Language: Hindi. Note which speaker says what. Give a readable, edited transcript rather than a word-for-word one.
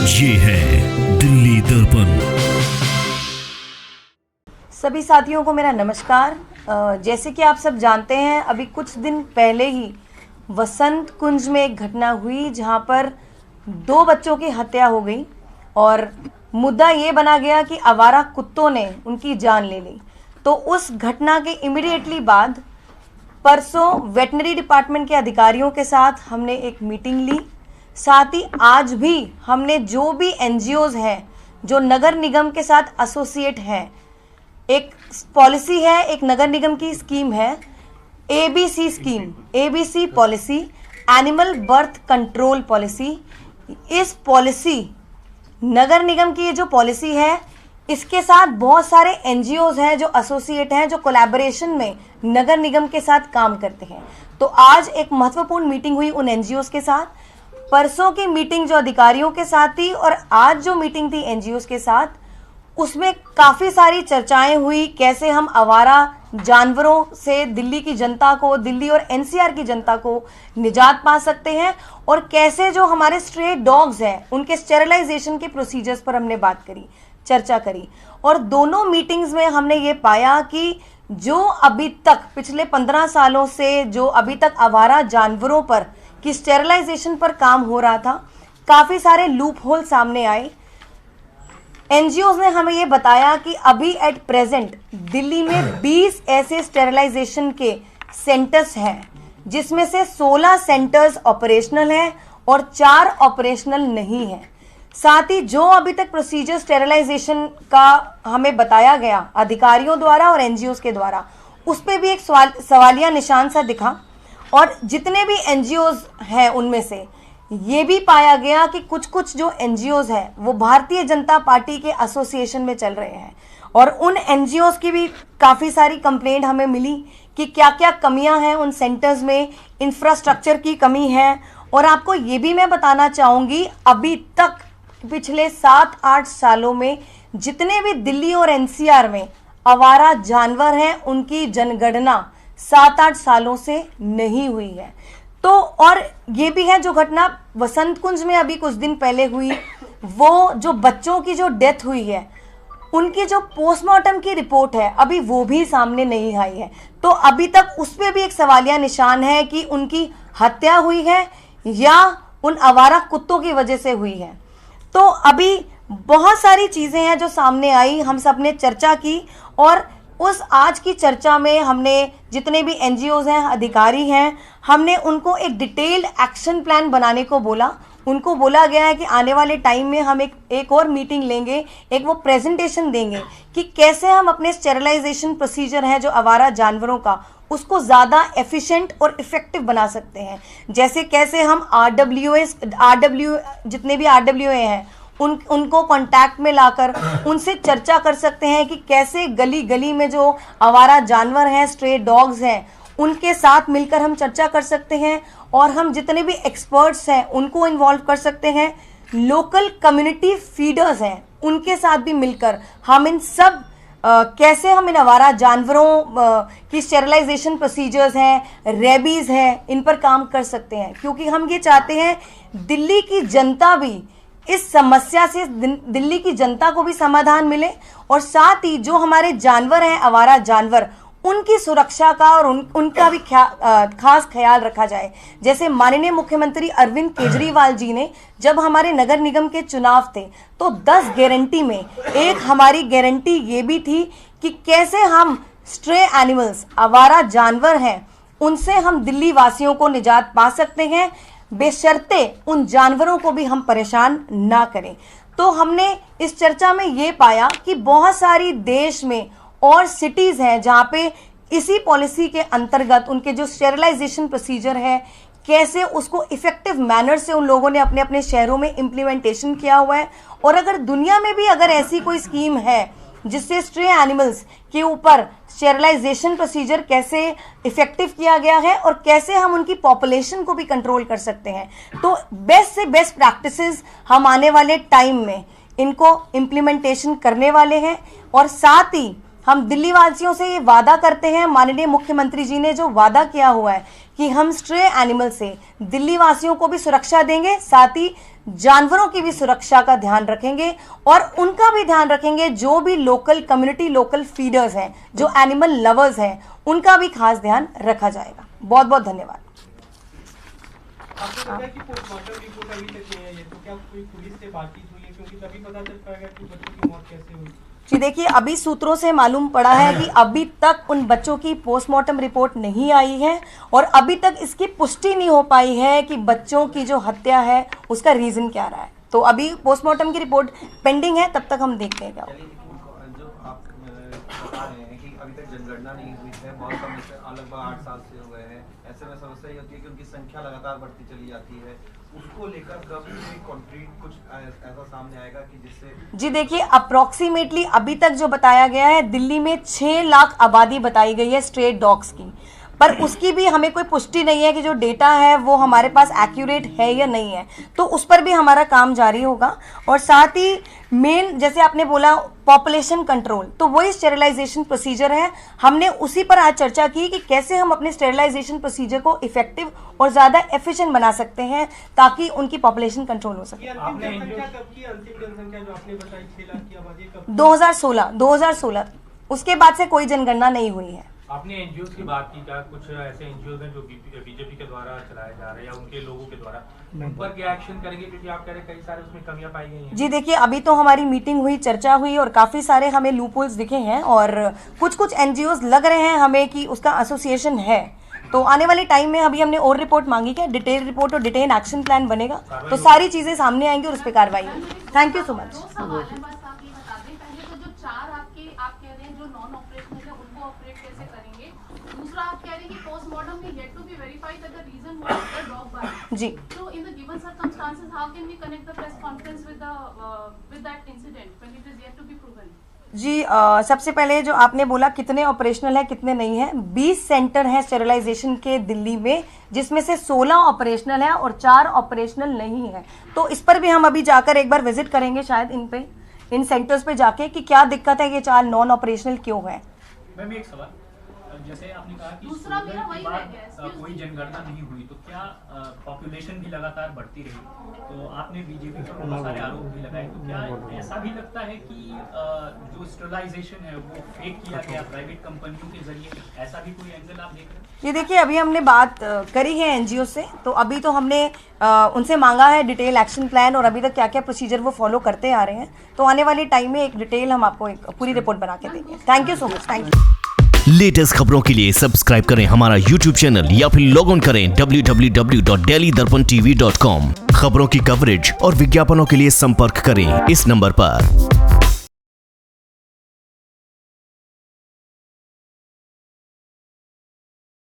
Speaker 1: ये है दिल्ली दर्पण।
Speaker 2: सभी साथियों को मेरा नमस्कार। जैसे कि आप सब जानते हैं, अभी कुछ दिन पहले ही वसंत कुंज में एक घटना हुई जहां पर 2 बच्चों की हत्या हो गई और मुद्दा ये बना गया कि आवारा कुत्तों ने उनकी जान ले ली। तो उस घटना के इमीडिएटली बाद परसों वेटनरी डिपार्टमेंट के अधिकारियों के साथ हमने एक मीटिंग ली। साथ ही आज भी हमने जो भी एनजीओज हैं जो नगर निगम के साथ एसोसिएट हैं, एक पॉलिसी है, एक नगर निगम की स्कीम है ABC scheme, ABC policy, animal birth control policy. इस पॉलिसी नगर निगम की ये जो पॉलिसी है, इसके साथ बहुत सारे एनजीओज हैं जो एसोसिएट हैं, जो कोलैबोरेशन में नगर निगम के साथ काम करते हैं। तो आज एक महत्वपूर्ण मीटिंग हुई उन एनजीओज के साथ। परसों की मीटिंग जो अधिकारियों के साथ थी और आज जो मीटिंग थी एनजीओज के साथ, उसमें काफ़ी सारी चर्चाएं हुई। कैसे हम आवारा जानवरों से दिल्ली की जनता को, दिल्ली और एनसीआर की जनता को निजात पा सकते हैं, और कैसे जो हमारे स्ट्रे डॉग्स हैं उनके स्टेरिलाइजेशन के प्रोसीजर्स पर हमने बात करी, चर्चा करी। और दोनों मीटिंग्स में हमने ये पाया कि जो अभी तक पिछले 15 सालों से जो अभी तक आवारा जानवरों पर की स्टेरिलाइजेशन पर काम हो रहा था, काफ़ी सारे लूप होल सामने आए। एनजीओज ने हमें ये बताया कि अभी एट प्रेजेंट दिल्ली में 20 ऐसे स्टेरिलाइजेशन के सेंटर्स हैं, जिसमें से 16 सेंटर्स ऑपरेशनल हैं और 4 ऑपरेशनल नहीं हैं। साथ ही जो अभी तक प्रोसीजर स्टेरिलाइजेशन का हमें बताया गया अधिकारियों द्वारा और एनजीओज के द्वारा, उस पर भी एक सवालिया निशान सा दिखा। और जितने भी एनजीओज हैं उनमें से ये भी पाया गया कि कुछ जो एनजीओज हैं वो भारतीय जनता पार्टी के एसोसिएशन में चल रहे हैं, और उन एनजीओज की भी काफ़ी सारी कंप्लेंट हमें मिली कि क्या क्या कमियां हैं उन सेंटर्स में, इंफ्रास्ट्रक्चर की कमी है। और आपको ये भी मैं बताना चाहूँगी, अभी तक पिछले 7-8 सालों में जितने भी दिल्ली और एनसीआर में आवारा जानवर हैं, उनकी जनगणना 7-8 सालों से नहीं हुई है। तो और ये भी है जो घटना वसंत कुंज में अभी कुछ दिन पहले हुई, वो जो बच्चों की जो डेथ हुई है, उनकी जो पोस्टमार्टम की रिपोर्ट है अभी वो भी सामने नहीं आई है। तो अभी तक उस पर भी एक सवालिया निशान है कि उनकी हत्या हुई है या उन आवारा कुत्तों की वजह से हुई है। तो अभी बहुत सारी चीज़ें हैं जो सामने आई, हम सब ने चर्चा की, और उस आज की चर्चा में हमने जितने भी एनजीओज हैं, अधिकारी हैं, हमने उनको एक डिटेल्ड एक्शन प्लान बनाने को बोला। उनको बोला गया है कि आने वाले टाइम में हम एक और मीटिंग लेंगे, एक वो प्रेजेंटेशन देंगे कि कैसे हम अपने स्टेरिलाइजेशन प्रोसीजर है जो आवारा जानवरों का, उसको ज़्यादा एफिशिएंट और इफ़ेक्टिव बना सकते हैं। जैसे कैसे हम जितने भी आरडब्ल्यूए हैं उनको कांटेक्ट में लाकर उनसे चर्चा कर सकते हैं कि कैसे गली गली में जो आवारा जानवर हैं, स्ट्रे डॉग्स हैं, उनके साथ मिलकर हम चर्चा कर सकते हैं, और हम जितने भी एक्सपर्ट्स हैं उनको इन्वॉल्व कर सकते हैं। लोकल कम्युनिटी फीडर्स हैं, उनके साथ भी मिलकर हम इन सब कैसे हम इन आवारा जानवरों की स्टेरिलाइजेशन प्रोसीजर्स हैं, रेबीज़ हैं, इन पर काम कर सकते हैं। क्योंकि हम ये चाहते हैं दिल्ली की जनता भी इस समस्या से, दिल्ली की जनता को भी समाधान मिले, और साथ ही जो हमारे जानवर हैं, आवारा जानवर, उनकी सुरक्षा का और उनका भी खास ख्याल रखा जाए। जैसे माननीय मुख्यमंत्री अरविंद केजरीवाल जी ने जब हमारे नगर निगम के चुनाव थे तो 10 गारंटी में एक हमारी गारंटी ये भी थी कि कैसे हम स्ट्रे एनिमल्स, आवारा जानवर हैं, उनसे हम दिल्ली वासियों को निजात पा सकते हैं, बेशर्ते उन जानवरों को भी हम परेशान ना करें। तो हमने इस चर्चा में ये पाया कि बहुत सारी देश में और सिटीज़ हैं जहाँ पे इसी पॉलिसी के अंतर्गत उनके जो स्टेरिलाइजेशन प्रोसीजर है, कैसे उसको इफ़ेक्टिव मैनर से उन लोगों ने अपने अपने शहरों में इम्प्लीमेंटेशन किया हुआ है। और अगर दुनिया में भी अगर ऐसी कोई स्कीम है जिससे स्ट्रे एनिमल्स के ऊपर स्टेरिलाइजेशन प्रोसीजर कैसे इफेक्टिव किया गया है और कैसे हम उनकी पॉपुलेशन को भी कंट्रोल कर सकते हैं, तो बेस्ट से बेस्ट प्रैक्टिसेस हम आने वाले टाइम में इनको इम्प्लीमेंटेशन करने वाले हैं। और साथ ही हम दिल्ली वासियों से ये वादा करते हैं, माननीय मुख्यमंत्री जी ने जो वादा किया हुआ है कि हम स्ट्रे एनिमल से दिल्ली वासियों को भी सुरक्षा देंगे, साथ ही जानवरों की भी सुरक्षा का ध्यान रखेंगे और उनका भी ध्यान रखेंगे, जो भी लोकल कम्युनिटी लोकल फीडर्स हैं, जो एनिमल लवर्स हैं, उनका भी खास ध्यान रखा जाएगा। बहुत बहुत धन्यवाद।
Speaker 3: आपको पता है कि पोस्टमार्टम रिपोर्ट अभी तक नहीं आई है, तो क्या कोई पुलिस से बातचीत हुई है, क्योंकि तभी पता चल पाएगा कि बच्चों की मौत कैसे हुई।
Speaker 2: जी देखिए, अभी सूत्रों से मालूम पड़ा है कि अभी तक उन बच्चों की पोस्टमार्टम रिपोर्ट नहीं आई है और अभी तक इसकी पुष्टि नहीं हो पाई है कि बच्चों की जो हत्या है उसका रीजन क्या रहा है। तो अभी पोस्टमार्टम की रिपोर्ट पेंडिंग है, तब तक हम देखते हैं क्या होगा।
Speaker 4: जो आप बता रहे हैं कि अभी तक जनगणना नहीं हुई है, बहुत कम लगभग 8 साल से हो गए हैं, ऐसे में समस्या ये होती है कि उनकी संख्या लगातार बढ़ती चली जाती है। उसको लेकर कब कोई कॉन्क्रीट कुछ ऐसा सामने आएगा कि जिससे।
Speaker 2: जी देखिए, अप्रोक्सीमेटली अभी तक जो बताया गया है, दिल्ली में 6 लाख आबादी बताई गई है स्ट्रे डॉग्स की, पर उसकी भी हमें कोई पुष्टि नहीं है कि जो डेटा है वो हमारे पास एक्यूरेट है या नहीं है। तो उस पर भी हमारा काम जारी होगा। और साथ ही मेन, जैसे आपने बोला पॉपुलेशन कंट्रोल, तो वही स्टेरिलाइजेशन प्रोसीजर है। हमने उसी पर आज चर्चा की कि कैसे हम अपने स्टेरिलाइजेशन प्रोसीजर को इफेक्टिव और ज़्यादा एफिशिएंट बना सकते हैं ताकि उनकी पॉपुलेशन कंट्रोल हो सके।
Speaker 3: ये अंतिम जनसंख्या कब की, अंतिम जनसंख्या जो आपने बताई 6 लाख की आबादी कब?
Speaker 2: 2016 उसके बाद से कोई जनगणना नहीं हुई है।
Speaker 5: आपने एनजीओ की बात की, क्या कुछ ऐसे एनजीओ हैं जो बीजेपी के द्वारा चलाए जा रहे हैं या उनके लोगों के द्वारा, उन पर क्या एक्शन करेंगे, क्योंकि आप कह रहे हैं कई सारे उसमें कमियां पाई गई हैं?
Speaker 2: जी देखिए, अभी तो हमारी मीटिंग हुई, चर्चा हुई और काफ़ी सारे हमें लूपहोल्स दिखे हैं और कुछ एनजीओज लग रहे हैं हमें कि उसका एसोसिएशन है। तो आने वाले टाइम में अभी हमने और रिपोर्ट मांगी है, डिटेल रिपोर्ट और डिटेल एक्शन प्लान बनेगा, तो सारी चीज़ें सामने आएंगी और उस पर कार्रवाई होगी। Thank you so much.
Speaker 6: दो सवाल है, बस आप ये बता दें। पहले तो जो 4 आप कह रहे हैं जो नॉन ऑपरेशनल है उनको ऑपरेट कैसे करेंगे। दूसरा, आप कह रहे हैं कि पोस्टमार्टम में yet to be verified that the reason was the dog bite.
Speaker 2: जी,
Speaker 6: So in the given circumstances, how can we connect the press conference with that incident when it is yet to be proven?
Speaker 2: जी सबसे पहले जो आपने बोला कितने ऑपरेशनल है कितने नहीं है, 20 सेंटर हैं स्टेरिलाइजेशन के दिल्ली में, जिसमें से 16 ऑपरेशनल है और 4 ऑपरेशनल नहीं है। तो इस पर भी हम अभी जाकर एक बार विजिट करेंगे शायद इन सेंटर्स पे जाके कि क्या दिक्कत है, ये 4 नॉन ऑपरेशनल क्यों है।
Speaker 7: मैम एक सवाल, जैसे आपने कहा कि
Speaker 6: दूसरा
Speaker 7: स्कूल
Speaker 6: मेरा
Speaker 7: के
Speaker 6: वही
Speaker 7: बाद
Speaker 6: रह गया, excuse
Speaker 7: कोई
Speaker 6: me।
Speaker 7: जनगणना नहीं हुई, तो क्या पॉपुलेशन भी लगातार बढ़ती रही, तो आपने बीजेपी पर बहुत सारे आरोप भी लगाए, तो क्या ऐसा भी लगता है कि जो स्टेरिलाइजेशन है वो फेक किया गया प्राइवेट कंपनियों के जरिए, ऐसा भी कोई एंगल आप देख रहे हैं?
Speaker 2: ये देखिए, अभी हमने बात करी है एनजीओ से, तो अभी तो हमने उनसे मांगा है डिटेल एक्शन प्लान और अभी तक क्या क्या प्रोसीजर वो फॉलो करते आ रहे हैं। तो आने वाले टाइम में एक डिटेल हम आपको एक पूरी रिपोर्ट बना के देंगे। Thank you so much. Thank you.
Speaker 1: Latest खबरों के लिए सब्सक्राइब करें हमारा YouTube चैनल या फिर लॉग ऑन करें www.delhidarpantv.com। खबरों की कवरेज और विज्ञापनों के लिए संपर्क करें इस नंबर पर।